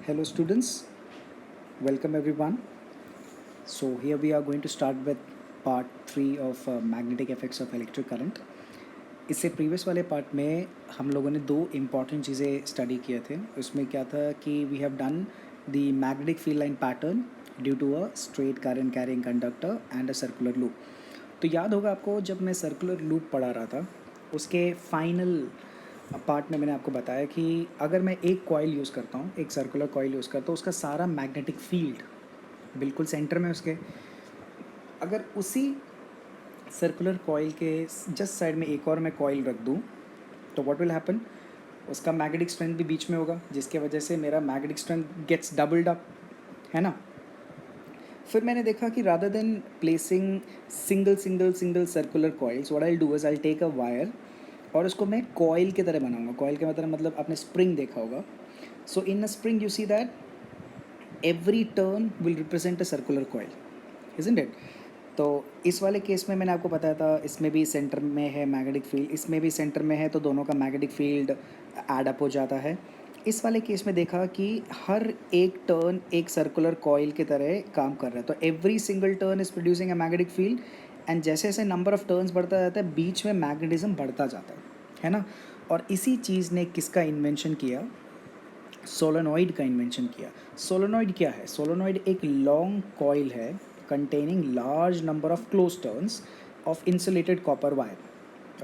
Hello students, welcome everyone. So here we are going to start with part 3 of magnetic effects of electric current. इससे previous वाले part में हम लोगों ने दो इम्पॉर्टेंट चीज़ें स्टडी किए थे. उसमें क्या था कि we have done the magnetic field line pattern due to a straight current carrying conductor and a circular loop. तो याद होगा आपको जब मैं सर्कुलर लूप पढ़ा रहा था उसके फाइनल पार्ट में मैंने आपको बताया कि अगर मैं एक कॉइल यूज़ करता हूँ, एक सर्कुलर कॉइल यूज़ करता हूँ, उसका सारा मैग्नेटिक फील्ड बिल्कुल सेंटर में उसके, अगर उसी सर्कुलर कॉइल के जस्ट साइड में एक और मैं कॉइल रख दूँ तो व्हाट विल हैपन, उसका मैग्नेटिक स्ट्रेंथ भी बीच में होगा जिसके वजह से मेरा magnetic strength gets doubled up, है ना. फिर मैंने देखा कि rather than placing single circular coils, what I do is I take a wire और उसको मैं कॉइल की तरह बनाऊंगा. कॉइल के मतलब आपने स्प्रिंग देखा होगा. So in a spring you see that every turn will represent a circular coil, isn't it. तो इस वाले केस में मैंने आपको बताया था इसमें भी सेंटर में है मैग्नेटिक फील्ड, इसमें भी सेंटर में है, तो दोनों का मैग्नेटिक फील्ड ऐड अप हो जाता है. इस वाले केस में देखा कि हर एक टर्न एक सर्कुलर कॉइल की तरह काम कर रहा है. तो every single turn is producing a magnetic field and जैसे जैसे नंबर ऑफ टर्न्स बढ़ता जाता है बीच में मैग्नेटिज्म बढ़ता जाता है ना. और इसी चीज़ ने किसका इन्वेंशन किया, सोलेनॉइड का इन्वेंशन किया. सोलेनॉइड क्या है, सोलेनॉइड एक लॉन्ग कॉइल है containing large number of closed turns of insulated copper wire.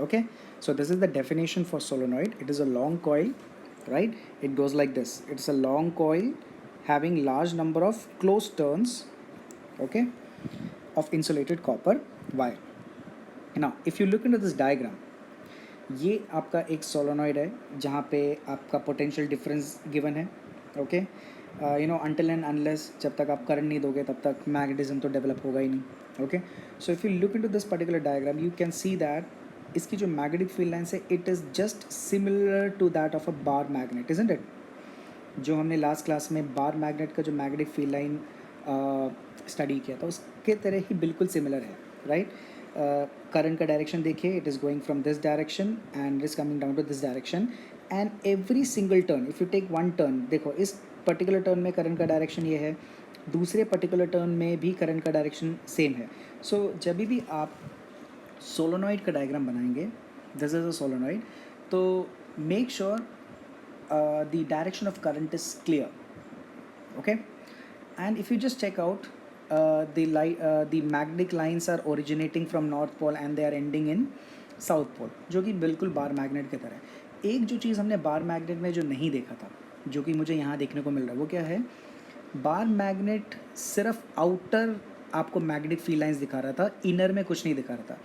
Okay, so this is the definition for solenoid. It is a long coil, right? It goes like this. It's a long coil having large number of closed turns, okay, of insulated copper wire. Now if you look into this diagram, ये आपका एक solenoid है जहाँ पे आपका potential difference given है. Okay, you know until and unless जब तक आप करंट नहीं दोगे तब तक मैग्नेटिज्म तो डेवलप होगा ही नहीं. Okay, so if you look into this particular diagram you can see that इसकी जो मैग्नेटिक फील्ड लाइन्स है it is just similar to that of a bar magnet, isn't it. जो हमने लास्ट क्लास में bar magnet का जो magnetic field line study किया था उसके तरह ही बिल्कुल सिमिलर है, राइट. करंट का डायरेक्शन देखिए, it is going from this direction and it is coming down to this direction and every single turn if you take one turn, देखो इस पर्टिकुलर टर्न में करंट का डायरेक्शन ये है, दूसरे पर्टिकुलर टर्न में भी करंट का डायरेक्शन सेम है. सो जब भी आप सोलोनॉइड का डायग्राम बनाएंगे, दिस इज़ अ सोलोनॉइड, तो make sure the direction of current is clear. Okay, and if you just check out the magnetic lines are originating from north pole and they are ending in south pole, जो कि बिल्कुल bar magnet की तरह है. एक जो चीज़ हमने bar magnet में जो नहीं देखा था जो कि मुझे यहाँ देखने को मिल रहा है वो क्या है, बार मैग्नेट सिर्फ आउटर आपको मैग्नेटिक फील्ड लाइंस दिखा रहा था, इनर में कुछ नहीं दिखा रहा था.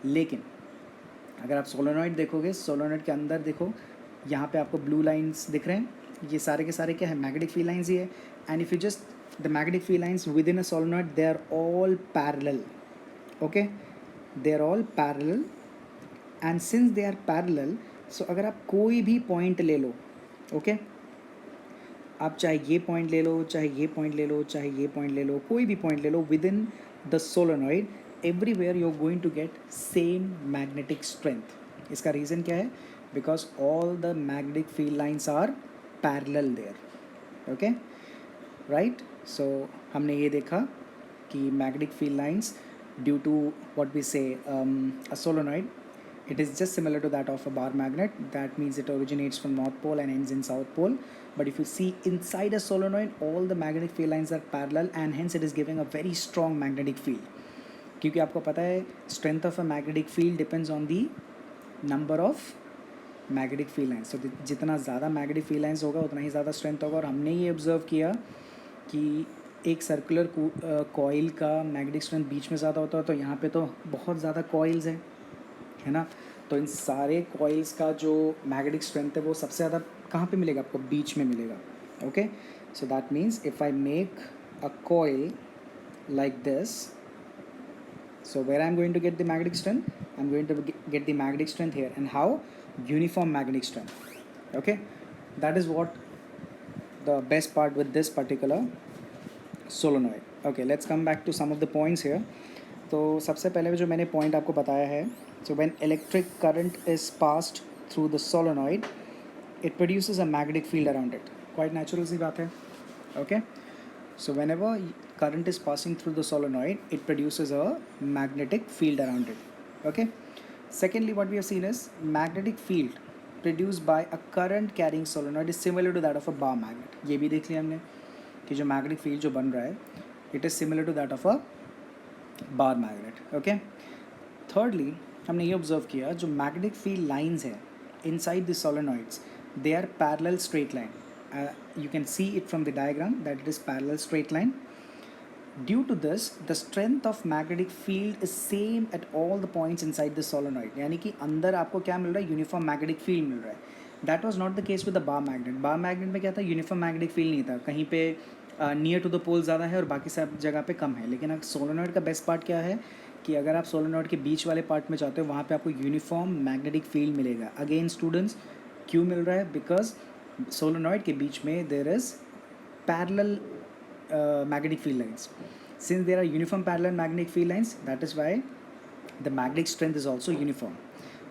लेकिन अगर आप सोलोनॉइड देखोगे, सोलोनॉइड के अंदर देखो, यहाँ पे आपको ब्लू लाइंस दिख रहे हैं, ये सारे के सारे क्या है, मैग्नेटिक फील्ड लाइंस ही है. And if you just the magnetic field lines within a solenoid they are all parallel. Okay, they are all parallel and since they are parallel, so अगर आप कोई भी पॉइंट ले लो, okay, आप चाहे ये पॉइंट ले लो, चाहे ये पॉइंट ले लो, चाहे ये पॉइंट ले लो, कोई भी पॉइंट ले लो within the solenoid, everywhere you are going to get same magnetic strength. इसका रीज़न क्या है, because all the magnetic field lines are parallel there. Okay, right. So हमने ये देखा कि magnetic field lines due to what we say a solenoid, it is just similar to that of a bar magnet. That means it originates from north pole and ends in south pole. But if you see inside a solenoid, all the magnetic field lines are parallel and hence it is giving a very strong magnetic field. क्योंकि आपको पता है strength of a magnetic field depends on the number of magnetic field lines. So जितना ज़्यादा magnetic field lines होगा उतना ही ज़्यादा strength होगा. और हमने ये observe किया कि एक सर्कुलर कॉइल का मैग्नेटिक स्ट्रेंथ बीच में ज़्यादा होता है, तो यहाँ पे तो बहुत ज़्यादा कॉइल्स हैं, है ना. तो इन सारे कॉइल्स का जो मैग्नेटिक स्ट्रेंथ है वो सबसे ज़्यादा कहाँ पे मिलेगा, आपको बीच में मिलेगा. Okay, so that means if I make a coil like this, so where I am going to get the magnetic strength, I am going to get the magnetic strength here and how, uniform magnetic strength. Okay, that is what the best part with this particular solenoid. Okay, let's come back to some of the points here. तो सबसे पहले जो मैंने point आपको बताया है, so when electric current is passed through the solenoid it produces a magnetic field around it. Quite natural सी बात है. Okay, so whenever current is passing through the solenoid, it produces a magnetic field around it. Okay, secondly, what we have seen is magnetic field produced by a current carrying solenoid is similar to that of a bar magnet. ये भी देख लिया हमने कि जो magnetic field जो बन रहा है, it is similar to that of a bar magnet. Okay, thirdly, हमने ये ऑब्जर्व किया जो मैग्नेटिक फील्ड लाइंस है inside the solenoids, they are parallel straight line. You can see it from the diagram that it is parallel straight line. Due to this, the strength of magnetic field is same at all the points inside the solenoid. यानी कि अंदर आपको क्या मिल रहा है, uniform magnetic field मिल रहा है. That was not the case with the bar magnet. Bar magnet में क्या था, यूनिफॉर्म मैग्नेटिक फील्ड नहीं था, कहीं पे नियर टू द पोल ज़्यादा है और बाकी सब जगह पे कम है. लेकिन सोलेनॉइड का बेस्ट पार्ट क्या है कि अगर आप सोलेनॉइड के बीच वाले पार्ट में जाते हो वहाँ पे आपको यूनिफॉर्म मैग्नेटिक फील्ड मिलेगा. अगेन स्टूडेंट्स, क्यों मिल रहा है? बिकॉज सोलेनॉइड के बीच में there is parallel magnetic field lines. Since there are uniform parallel magnetic field lines, that is why the magnetic strength is also uniform.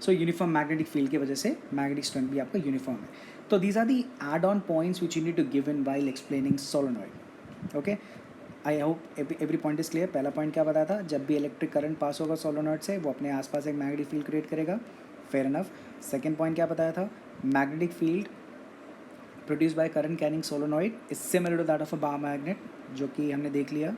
So uniform magnetic field की वजह से magnetic strength भी आपका uniform है. तो these are the add-on points which you need to give in while explaining solenoid. Okay, I hope every point is clear. पहला point क्या बताया था, जब भी इलेक्ट्रिक करंट पास होगा सोलोनॉइड से वो अपने आसपास एक मैग्नेटिक फील्ड क्रिएट करेगा. Fair enough. सेकेंड पॉइंट क्या बताया था, magnetic field produce by current carrying solenoid is similar to that of a bar magnet, जो कि हमने देख लिया.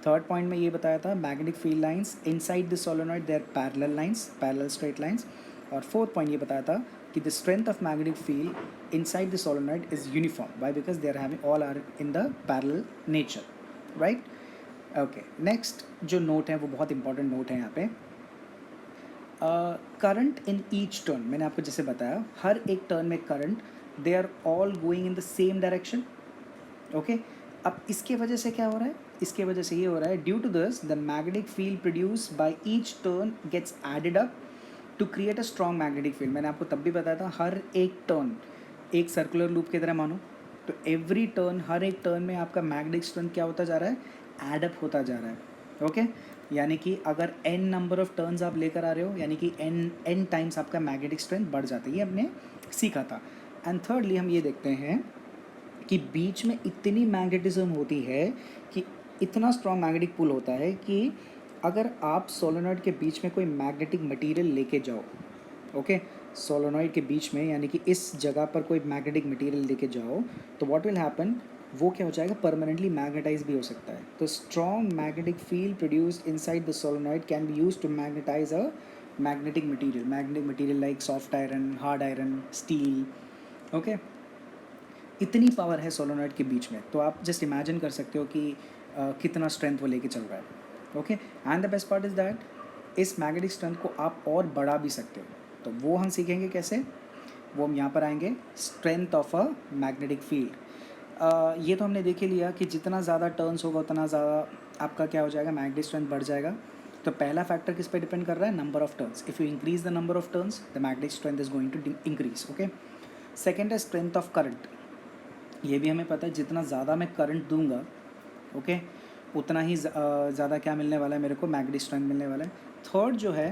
थर्ड पॉइंट में ये बताया था magnetic field lines inside the solenoid they are parallel lines, parallel straight lines. और फोर्थ पॉइंट ये बताया था कि the strength of magnetic field inside the solenoid is uniform. Why? Because they are having all are in the parallel nature. Right. Okay, next जो note है वो बहुत important note है यहाँ पे. करंट इन ईच टर्न, मैंने आपको जैसे बताया हर एक टर्न में current, they are all going in the same direction. Okay, अब इसके वजह से क्या हो रहा है, इसके वजह से ये हो रहा है due to this the magnetic field produce by each turn gets added up to create a strong magnetic field. मैंने आपको तब भी बताया था हर एक टर्न एक सर्कुलर लूप की तरह मानो, तो एवरी टर्न, हर एक टर्न में आपका मैग्नेटिक स्ट्रेंथ क्या होता जा रहा है, एडअप होता जा रहा है. ओके, यानी कि अगर n नंबर ऑफ टर्न्स आप लेकर आ रहे हो यानी कि n टाइम्स आपका मैग्नेटिक स्ट्रेंथ बढ़ जाता है. ये हमने सीखा था. एंड थर्डली हम ये देखते हैं कि बीच में इतनी मैग्नेटिज्म होती है कि इतना स्ट्रॉन्ग मैग्नेटिक पुल होता है कि अगर आप सोलेनॉइड के बीच में कोई मैग्नेटिक मटेरियल लेके जाओ, ओके, सोलेनॉइड के बीच में यानी कि इस जगह पर कोई मैग्नेटिक मटेरियल लेके जाओ तो व्हाट विल हैपन, वो क्या हो जाएगा, परमानेंटली मैग्नेटाइज भी हो सकता है. तो strong magnetic field produced inside the solenoid can be used to magnetize a magnetic material like soft iron, hard iron, steel. Okay, इतनी पावर है सोलेनॉइड के बीच में, तो आप जस्ट इमेजिन कर सकते हो कि कितना स्ट्रेंथ वो लेके चल रहा है. Okay, and the best part is that इस मैग्नेटिक स्ट्रेंथ को आप और बढ़ा भी सकते हो. तो वो हम सीखेंगे कैसे, वो हम यहाँ पर आएंगे. Strength of a magnetic field, ये तो हमने देख ही लिया कि जितना ज़्यादा टर्न्स होगा उतना ज़्यादा आपका क्या हो जाएगा, मैग्नेटिक स्ट्रेंथ बढ़ जाएगा. तो पहला फैक्टर किस पे डिपेंड कर रहा है, number of turns. If you increase the number of turns the magnetic strength is going to increase. Okay, second है स्ट्रेंथ ऑफ करंट. ये भी हमें पता है जितना ज़्यादा मैं करंट दूंगा, ओके, उतना ही ज़्यादा क्या मिलने वाला है मेरे को, मैग्नेटिक स्ट्रेंथ मिलने वाला है. थर्ड जो है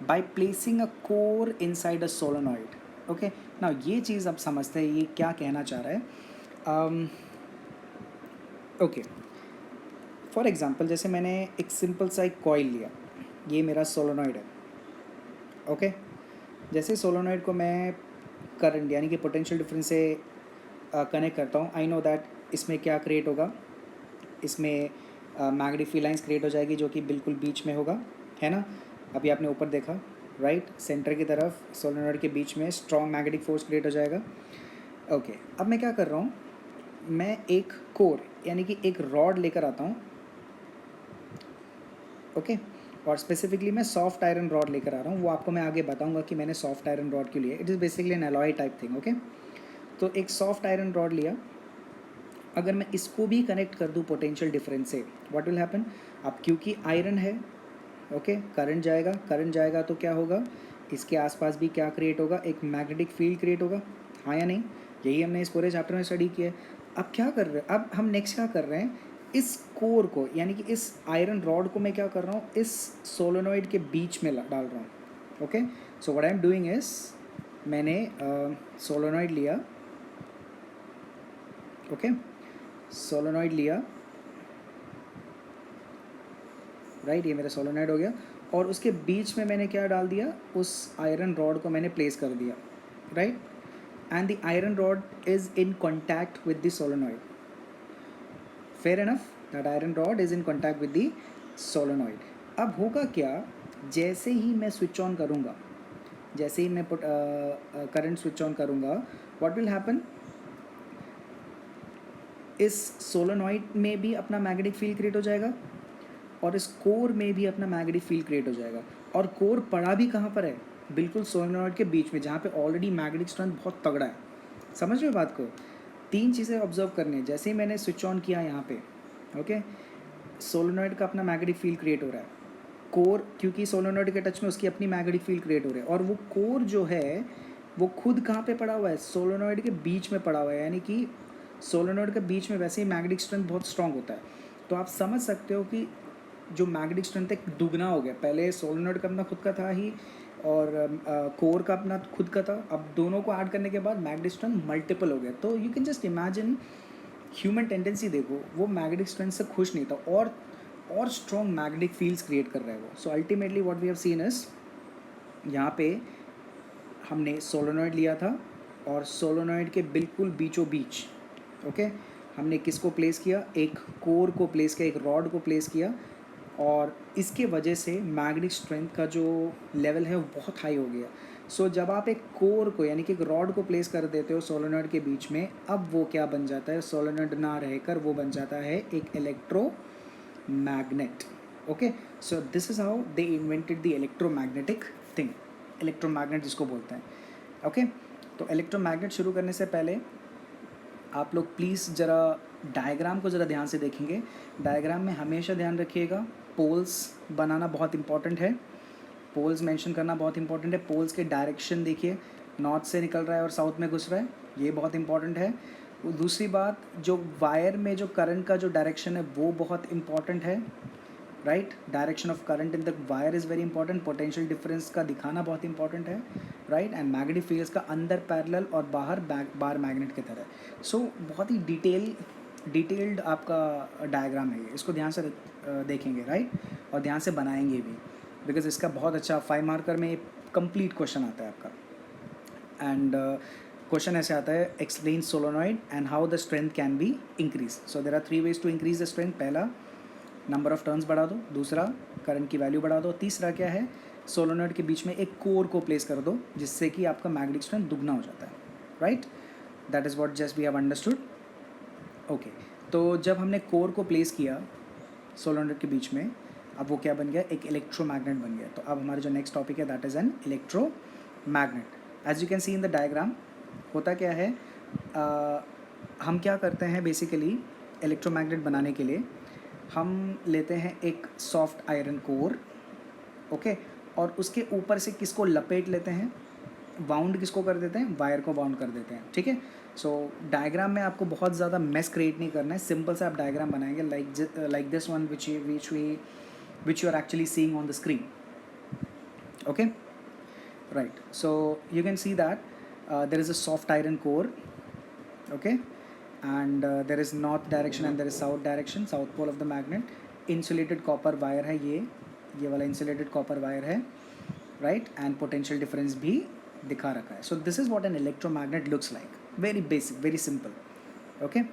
by placing a core inside a solenoid. Okay, ना ये चीज़ आप समझते हैं ये क्या कहना चाह रहा है. ओके, फॉर एग्जांपल जैसे मैंने एक सिंपल सा एक कॉइल लिया, ये मेरा सोलेनॉइड है. ओके, जैसे सोलेनॉइड को मैं करंट यानी कि पोटेंशियल डिफरेंस से कनेक्ट करता हूँ, आई नो दैट इसमें क्या क्रिएट होगा, इसमें मैग्नेटिक फील्ड लाइंस क्रिएट हो जाएगी जो कि बिल्कुल बीच में होगा, है ना. अभी आपने ऊपर देखा, राइट, सेंटर की तरफ सोलेनॉइड के बीच में स्ट्रॉन्ग मैग्नेटिक फोर्स क्रिएट हो जाएगा. ओके, अब मैं क्या कर रहा हूँ, मैं एक कोर यानी कि एक रॉड लेकर आता हूँ. ओके, और स्पेसिफिकली मैं सॉफ्ट आयरन रॉड लेकर आ रहा हूँ. वो आपको मैं आगे बताऊँगा कि मैंने सॉफ्ट आयरन रॉड क्यों लिया. It is basically N alloy type thing. Okay, तो एक सॉफ्ट आयरन रॉड लिया, अगर मैं इसको भी कनेक्ट कर दूँ पोटेंशियल डिफरेंस से, व्हाट विल हैपन, अब क्योंकि आयरन है, ओके, करंट जाएगा, करंट जाएगा तो क्या होगा, इसके आसपास भी क्या क्रिएट होगा, एक मैग्नेटिक फील्ड क्रिएट होगा, हाँ या नहीं. यही हमने इस पूरे चैप्टर में स्टडी किया है. अब क्या कर रहे हैं, अब हम नेक्स्ट क्या कर रहे हैं, इस कोर को यानी कि इस आयरन रॉड को मैं क्या कर रहा हूँ, इस सोलेनॉइड के बीच में डाल रहा हूँ. Okay, so what I am doing is, मैंने सोलेनॉइड लिया, ओके, सोलोनॉइड लिया, राइट, ये मेरा सोलोनॉइड हो गया, और उसके बीच में मैंने क्या डाल दिया, उस आयरन रॉड को मैंने प्लेस कर दिया, right, and the iron rod is in contact with the solenoid. Fair enough, that iron rod is in contact with the solenoid. अब होगा क्या, जैसे ही मैं स्विच ऑन करूँगा, जैसे ही मैं करंट स्विच ऑन करूँगा, व्हाट विल हैपन, इस सोलोनॉइड में भी अपना मैग्नेटिक फील्ड क्रिएट हो जाएगा और इस कोर में भी अपना मैग्नेटिक फील्ड क्रिएट हो जाएगा. और कोर पड़ा भी कहाँ पर है, बिल्कुल सोलोनॉइड के बीच में, जहाँ पे ऑलरेडी मैग्नेटिक स्ट्रेंथ बहुत तगड़ा है. समझ रहे हो बात को. तीन चीज़ें ऑब्जर्व करनी है. जैसे ही मैंने स्विच ऑन किया यहाँ पे, ओके, सोलोनॉइड का अपना मैग्नेटिक फील्ड क्रिएट हो रहा है. कोर, क्योंकि सोलोनॉइड के टच में उसकी अपनी मैग्नेटिक फील्ड क्रिएट हो रही है, और वो कोर जो है वो खुद कहाँ पे पड़ा हुआ है, सोलोनॉइड के बीच में पड़ा हुआ है. यानी कि सोलोनॉइड के बीच में वैसे ही मैग्नेटिक स्ट्रेंथ बहुत स्ट्रांग होता है. तो आप समझ सकते हो कि जो मैग्नेटिक स्ट्रेंथ है दुगना हो गया. पहले सोलोनॉइड का अपना खुद का था ही, और कोर का अपना खुद का था. अब दोनों को ऐड करने के बाद मैग्नेटिक स्ट्रेंथ मल्टीपल हो गया. तो you can just imagine, human tendency देखो, वो मैग्नेटिक स्ट्रेंथ से खुश नहीं था, और स्ट्रॉन्ग मैग्नेटिक फील्ड्स क्रिएट कर रहा है वो. So ultimately what we have seen is, यहाँ पे हमने सोलोनॉइड लिया था, और सोलोनॉइड के बिल्कुल बीचों बीच, ओके, हमने किसको प्लेस किया, एक कोर को प्लेस किया, एक रॉड को प्लेस किया, और इसके वजह से मैग्नेटिक स्ट्रेंथ का जो लेवल है वो बहुत हाई हो गया. सो जब आप एक कोर को, यानी कि एक रॉड को प्लेस कर देते हो सोलोनॉइड के बीच में, अब वो क्या बन जाता है, सोलोनॉइड ना रहकर वो बन जाता है एक electro magnet. Okay, so this is how they invented the electromagnetic thing, electromagnet जिसको बोलते हैं. ओके, तो इलेक्ट्रोमैग्नेट शुरू करने से पहले आप लोग प्लीज़ ज़रा डायग्राम को ज़रा ध्यान से देखेंगे. डायग्राम में हमेशा ध्यान रखिएगा, पोल्स बनाना बहुत इंपॉर्टेंट है, पोल्स मेंशन करना बहुत इंपॉर्टेंट है. पोल्स के डायरेक्शन देखिए, नॉर्थ से निकल रहा है और साउथ में घुस रहा है, ये बहुत इंपॉर्टेंट है. दूसरी बात, जो वायर में जो करंट का जो डायरेक्शन है वो बहुत इंपॉर्टेंट है, right. Direction of current in the wire is very important. Potential difference का दिखाना बहुत इंपॉर्टेंट है, राइट. एंड मैग्नेटिक फील्ड्स का अंदर पैरेलल और बाहर बार मैग्नेट की तरह. सो बहुत ही डिटेल्ड आपका डायग्राम है ये, इसको ध्यान से देखेंगे, राइट, और ध्यान से बनाएंगे भी, बिकॉज इसका बहुत अच्छा 5 मार्कर में कंप्लीट क्वेश्चन आता है आपका. एंड क्वेश्चन ऐसे आता है, explain solenoid and how the strength can be increase. So there are 3 ways to increase the strength. पहला, नंबर ऑफ टर्न्स बढ़ा दो. दूसरा, करंट की वैल्यू बढ़ा दो. तीसरा क्या है, सोलोनॉइड के बीच में एक कोर को प्लेस कर दो, जिससे कि आपका मैग्नेटिक स्ट्रेंथ दुगना हो जाता है, right. That is what just we have understood. Okay, तो जब हमने कोर को प्लेस किया सोलोनॉइड के बीच में, अब वो क्या बन गया, एक इलेक्ट्रोमैग्नेट बन गया. तो अब हमारा जो नेक्स्ट टॉपिक है that is an electromagnet. As you can see in the diagram, होता क्या है, हम क्या करते हैं बेसिकली, इलेक्ट्रोमैग्नेट बनाने के लिए हम लेते हैं एक सॉफ्ट आयरन कोर, ओके, और उसके ऊपर से किसको लपेट लेते हैं, बाउंड किसको कर देते हैं, वायर को बाउंड कर देते हैं, ठीक है. सो डायग्राम में आपको बहुत ज़्यादा मेस क्रिएट नहीं करना है, सिंपल से आप डायग्राम बनाएंगे like this one which you are actually seeing on the screen. Okay, right. So you can see that there is a soft iron core, okay, and there is north direction and there is south direction, south pole of the magnet. insulated copper wire है, ये वाला insulated copper wire है, right, and potential difference भी दिखा रखा है. so this is what an electromagnet looks like, very basic, very simple. okay,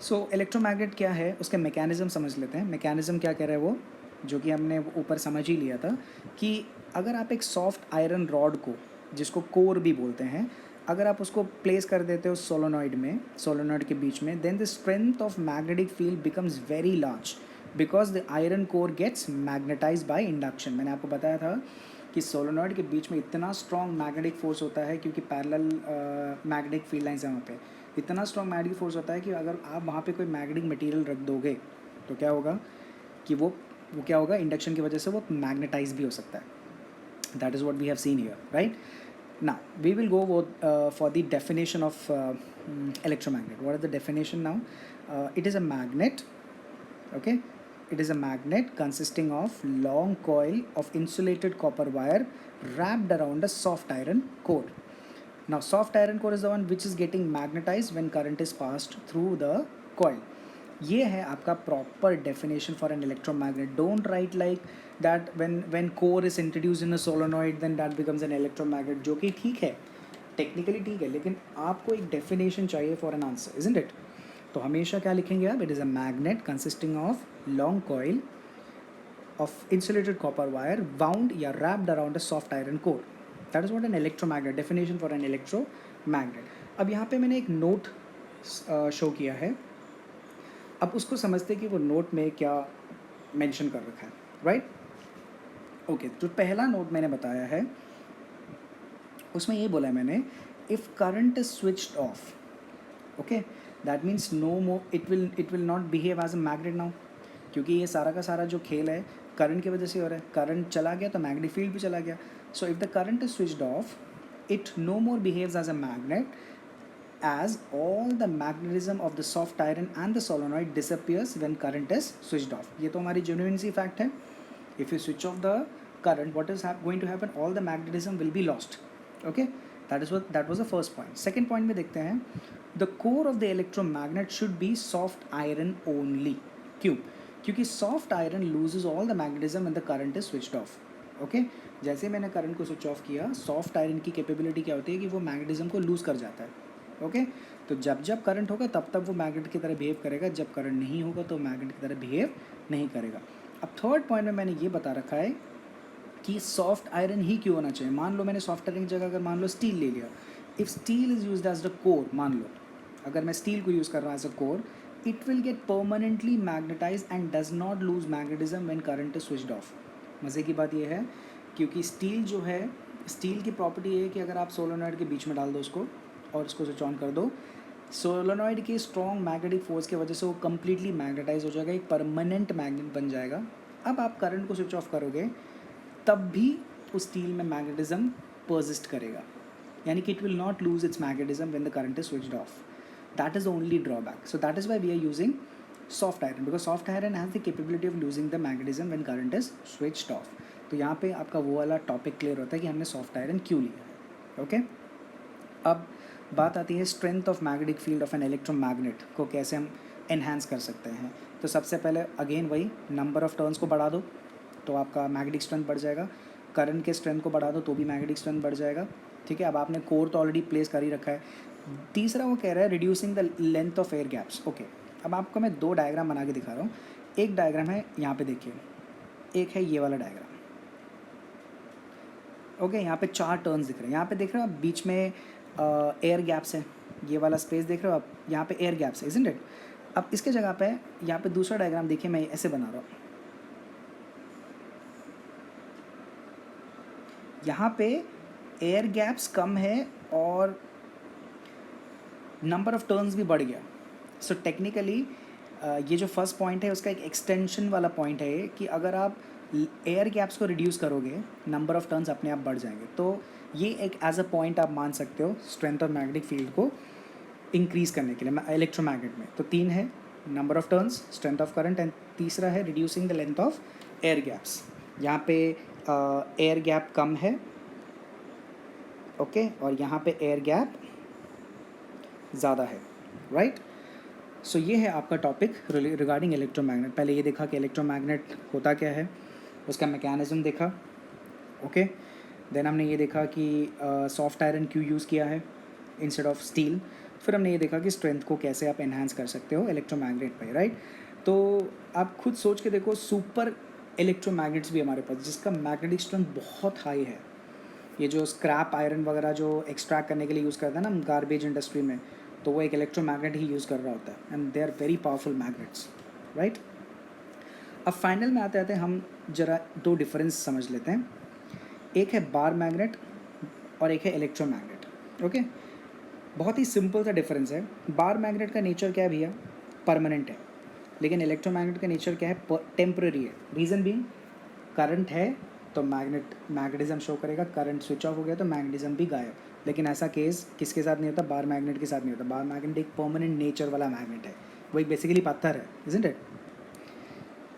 so electromagnet क्या है, उसके mechanism समझ लेते हैं. mechanism क्या कह रहा है वो, जो कि हमने ऊपर समझ ही लिया था, कि अगर आप एक सॉफ्ट आयरन रॉड को, जिसको कोर भी बोलते हैं, अगर आप उसको प्लेस कर देते हो सोलोनॉइड में, सोलोनॉइड के बीच में, then the strength of magnetic field becomes very large, because the iron core gets magnetize by induction. मैंने आपको बताया था कि सोलोनॉइड के बीच में इतना स्ट्रॉन्ग मैग्नेटिक फोर्स होता है, क्योंकि पैरेलल मैग्नेटिक फील्ड लाइन्स हैं वहाँ पे, इतना स्ट्रॉन्ग मैग्नेटिक फोर्स होता है कि अगर आप वहाँ पे कोई मैग्नेटिक मटेरियल रख दोगे तो क्या होगा, कि वो क्या होगा, इंडक्शन की वजह से वो मैग्नेटाइज भी हो सकता है. That is what we have seen here, right. Now we will go for the definition of electromagnet. What is the definition now? It is a magnet, okay, it is a magnet consisting of long coil of insulated copper wire wrapped around a soft iron core. Now soft iron core is the one which is getting magnetized when current is passed through the coil. ये है आपका proper definition for an electromagnet. Don't write like that when core is introduce in a solenoid then that becomes an electromagnet, जो कि ठीक है, technically ठीक है, लेकिन आपको एक डेफिनेशन चाहिए for an answer, isn't it? तो हमेशा क्या लिखेंगे आप? It is a magnet consisting of long coil of insulated copper wire wound या wrapped around a soft iron core. That is what an electromagnet, definition for an electromagnet. अब यहाँ पे मैंने एक नोट शो किया है, अब उसको समझते कि वो नोट में क्या मेंशन कर रखा है, राइट? ओके, जो पहला नोट मैंने बताया है उसमें ये बोला है मैंने, if current is switched off, okay, that means no more it will not behave as a magnet now, क्योंकि ये सारा का सारा जो खेल है करंट की वजह से हो रहा है। करंट चला गया तो मैग्नेटिक फील्ड भी चला गया। So if the current is switched off, it no more behaves as a magnet, as all the magnetism of the soft iron and the solenoid disappears when current is switched off. ये तो हमारी genuine सी fact है. If you switch off the current, what is going to happen? All the magnetism will be lost. Okay, that was the first point. Second point में देखते हैं, the core of the electromagnet should be soft iron only. क्यों? क्योंकि soft iron loses all the magnetism when the current is switched off. Okay, जैसे मैंने current को switch off किया, soft iron की कैपेबिलिटी क्या होती है कि वो मैग्नेटिज्म को लूज़ कर जाता है। ओके, तो जब जब करंट होगा तब तब वो मैग्नेट की तरह बिहेव करेगा, जब करंट नहीं होगा तो मैग्नेट की तरह बिहेव नहीं करेगा। अब थर्ड पॉइंट में मैंने ये बता रखा है कि सॉफ्ट आयरन ही क्यों होना चाहिए। मान लो मैंने सॉफ्ट आयरन की जगह अगर मान लो स्टील ले लिया, if steel is use as the core, मान लो अगर मैं स्टील को यूज़ कर रहा हूँ as a core, it will get permanently magnetize and does not lose magnetism when current is switched off. मज़े की बात यह है क्योंकि स्टील जो है, स्टील की प्रॉपर्टी है कि अगर आप सोलोनॉइड के बीच में डाल दो उसको और उसको स्विच ऑन कर दो, सोलोनॉइड की स्ट्रॉन्ग मैग्नेटिक फोर्स की वजह से वो कम्प्लीटली मैग्नेटाइज हो जाएगा, एक परमानेंट मैग्नेट बन जाएगा। अब आप करंट को स्विच ऑफ करोगे तब भी उस स्टील में मैग्नेटिज्म परसिस्ट करेगा, यानी कि it will not lose its magnetism when the current is switched off. That is the only drawback. So that is why we are using soft iron, because soft iron has the capability of losing the magnetism when current is switched off. तो यहाँ पे आपका वो वाला topic clear होता है कि हमने सॉफ्ट आयरन क्यों लिया है। ओके, अब बात आती है strength of magnetic field of an electromagnet को कैसे हम एनहांस कर सकते हैं। तो सबसे पहले अगेन वही, नंबर ऑफ़ टर्न्स को बढ़ा दो तो आपका मैग्नेटिक स्ट्रेंथ बढ़ जाएगा, करंट के स्ट्रेंथ को बढ़ा दो तो भी मैग्नेटिक स्ट्रेंथ बढ़ जाएगा। ठीक है, अब आपने कोर तो ऑलरेडी प्लेस कर ही रखा है। तीसरा वो कह रहा है reducing the length of air gaps. Okay, अब आपको मैं दो डायग्राम बना के दिखा रहा हूँ। एक डायग्राम है यहाँ पे देखिए, एक है ये वाला डायग्राम। ओके, यहाँ पे 4 टर्न्स दिख रहे हैं, यहाँ पे देख रहे हो आप बीच में एयर गैप्स है, ये वाला स्पेस देख रहे हो आप, यहाँ पे एयर गैप्स है, इजंट इट? अब इसके जगह पे यहाँ पे दूसरा डायग्राम देखिए, मैं ऐसे बना रहा हूँ, यहाँ पे एयर गैप्स कम है और नंबर ऑफ टर्न्स भी बढ़ गया। सो टेक्निकली ये जो फर्स्ट पॉइंट है उसका एक एक्सटेंशन वाला पॉइंट है कि अगर आप एयर गैप्स को रिड्यूस करोगे नंबर ऑफ टर्न्स अपने आप बढ़ जाएंगे। तो ये एक एज अ पॉइंट आप मान सकते हो स्ट्रेंथ ऑफ मैग्नेटिक फील्ड को इंक्रीज़ करने के लिए इलेक्ट्रोमैग्नेट में। तो 3 है, number of turns, strength of current, and तीसरा है reducing the length of air gaps. यहाँ पे एयर गैप कम है, ओके, और यहाँ पे एयर गैप ज़्यादा है, राइट? सो ये है आपका टॉपिक रिगार्डिंग इलेक्ट्रोमैग्नेट। पहले ये देखा कि इलेक्ट्रोमैग्नेट होता क्या है, उसका मैकेनिज्म देखा, ओके। देन हमने ये देखा कि सॉफ्ट आयरन क्यों यूज़ किया है इंस्टेड ऑफ स्टील। फिर हमने ये देखा कि स्ट्रेंथ को कैसे आप एनहांस कर सकते हो इलेक्ट्रोमैग्नेट पे, राइट? तो आप खुद सोच के देखो, सुपर इलेक्ट्रोमैग्नेट्स भी हमारे पास जिसका मैग्नेटिक स्ट्रेंथ बहुत हाई है। ये जो स्क्रैप आयरन वगैरह जो एक्सट्रैक्ट करने के लिए यूज़ करते हैं ना गार्बेज इंडस्ट्री में, तो वो एक इलेक्ट्रोमैग्नेट ही यूज़ कर रहा होता है, and they are very powerful magnets, right? अब फाइनल में आते आते हम जरा 2 डिफरेंस समझ लेते हैं। एक है बार मैग्नेट और एक है इलेक्ट्रोमैग्नेट, ओके। बहुत ही सिंपल सा डिफरेंस है। बार मैग्नेट का नेचर क्या है भैया? परमानेंट है, लेकिन इलेक्ट्रोमैग्नेट का नेचर क्या है? टेम्पररी है। रीज़न बीइंग, करंट है तो मैग्नेटिज्म शो करेगा, करंट स्विच ऑफ हो गया तो मैग्नेटिज्म भी गायब। लेकिन ऐसा केस किसके साथ नहीं होता? बार मैग्नेट के साथ नहीं होता। बार मैग्नेट एक परमानेंट नेचर वाला मैग्नेट है, वही बेसिकली पत्थर है, isn't it?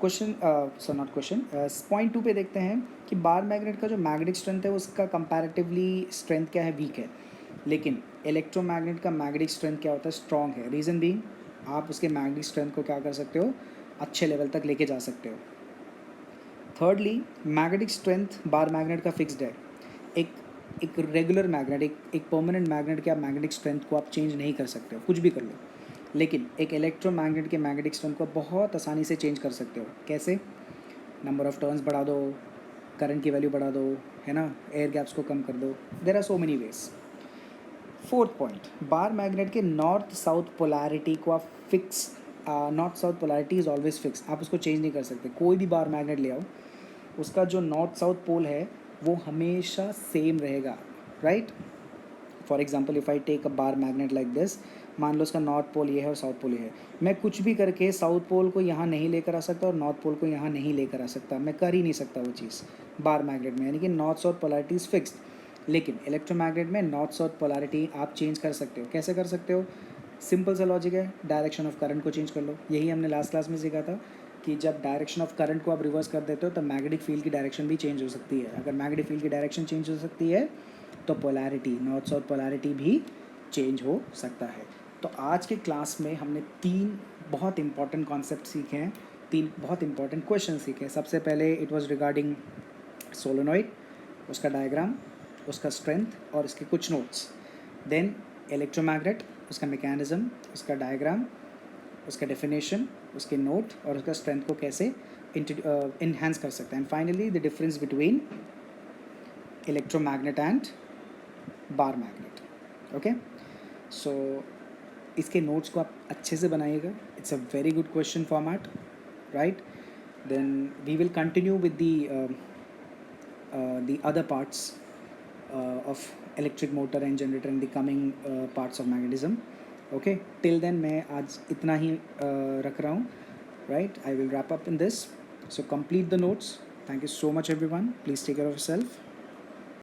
Not question, point 2 पे देखते हैं कि बार मैग्नेट का जो मैग्नेटिक स्ट्रेंथ है उसका कंपैरेटिवली स्ट्रेंथ क्या है? वीक है। लेकिन इलेक्ट्रोमैग्नेट का मैग्नेटिक स्ट्रेंथ क्या होता है? स्ट्रॉन्ग है। रीज़न बीइंग, आप उसके मैग्नेटिक स्ट्रेंथ को क्या कर सकते हो, अच्छे लेवल तक लेके जा सकते हो। Thirdly, magnetic strength bar magnet का फिक्स्ड है। एक एक रेगुलर मैग्नेट, एक परमानेंट मैग्नेट के आप मैग्नेटिक स्ट्रेंथ को आप चेंज नहीं कर सकते हो, कुछ भी कर लो। लेकिन एक इलेक्ट्रोमैग्नेट के मैग्नेटिक स्ट्रेंथ को बहुत आसानी से चेंज कर सकते हो। कैसे? नंबर ऑफ टर्न्स बढ़ा दो, करंट की वैल्यू बढ़ा दो, है ना, एयर गैप्स को कम कर दो। There are so many ways. Fourth point, bar magnet के नॉर्थ साउथ पोलैरिटी को आप fix, north south polarity is always fix, आप उसको चेंज नहीं कर सकते। कोई भी बार मैग्नेट ले आओ, उसका जो नॉर्थ साउथ पोल है वो हमेशा सेम रहेगा, right. For example if I take a bar magnet like this, मान लो उसका नॉर्थ पोल ये है और साउथ पोल ये है, मैं कुछ भी करके साउथ पोल को यहाँ नहीं लेकर आ सकता और नॉर्थ पोल को यहाँ नहीं लेकर आ सकता, मैं कर ही नहीं सकता वो चीज़ बार मैग्नेट में, यानी कि north south polarity is fixed. लेकिन इलेक्ट्रोमैग्नेट में नॉर्थ साउथ पोलैरिटी आप चेंज कर सकते हो। कैसे कर सकते हो? सिंपल सा लॉजिक है, डायरेक्शन ऑफ करंट को चेंज कर लो। यही हमने लास्ट क्लास में सीखा था कि जब डायरेक्शन ऑफ करंट को आप रिवर्स कर देते हो तो मैग्नेटिक फील्ड की डायरेक्शन भी चेंज हो सकती है। अगर मैग्नेटिक फील्ड की डायरेक्शन चेंज हो सकती है तो पोलैरिटी, नॉर्थ साउथ पोलैरिटी भी चेंज हो सकता है। तो आज के क्लास में हमने 3 बहुत इंपॉर्टेंट कॉन्सेप्ट सीखे हैं, 3 बहुत इंपॉर्टेंट क्वेश्चन सीखे हैं। सबसे पहले इट वाज रिगार्डिंग सोलेनॉइड, उसका डायग्राम, उसका स्ट्रेंथ और इसके कुछ नोट्स। देन इलेक्ट्रोमैग्नेट, उसका मैकेनिज्म, उसका डायग्राम, उसका डेफिनेशन, उसके नोट और उसका स्ट्रेंथ को कैसे इन्हांस कर सकते हैं। And finally the difference between electromagnet and bar magnet. Okay, so इसके नोट्स को आप अच्छे से बनाइएगा। It's a very good question format, right. Then we will continue with the other parts of electric motor and generator in the coming parts of magnetism. Okay, till then मैं आज इतना ही रख रहा हूँ, right? I will wrap up in this. So complete the notes. Thank you so much everyone. Please take care of yourself.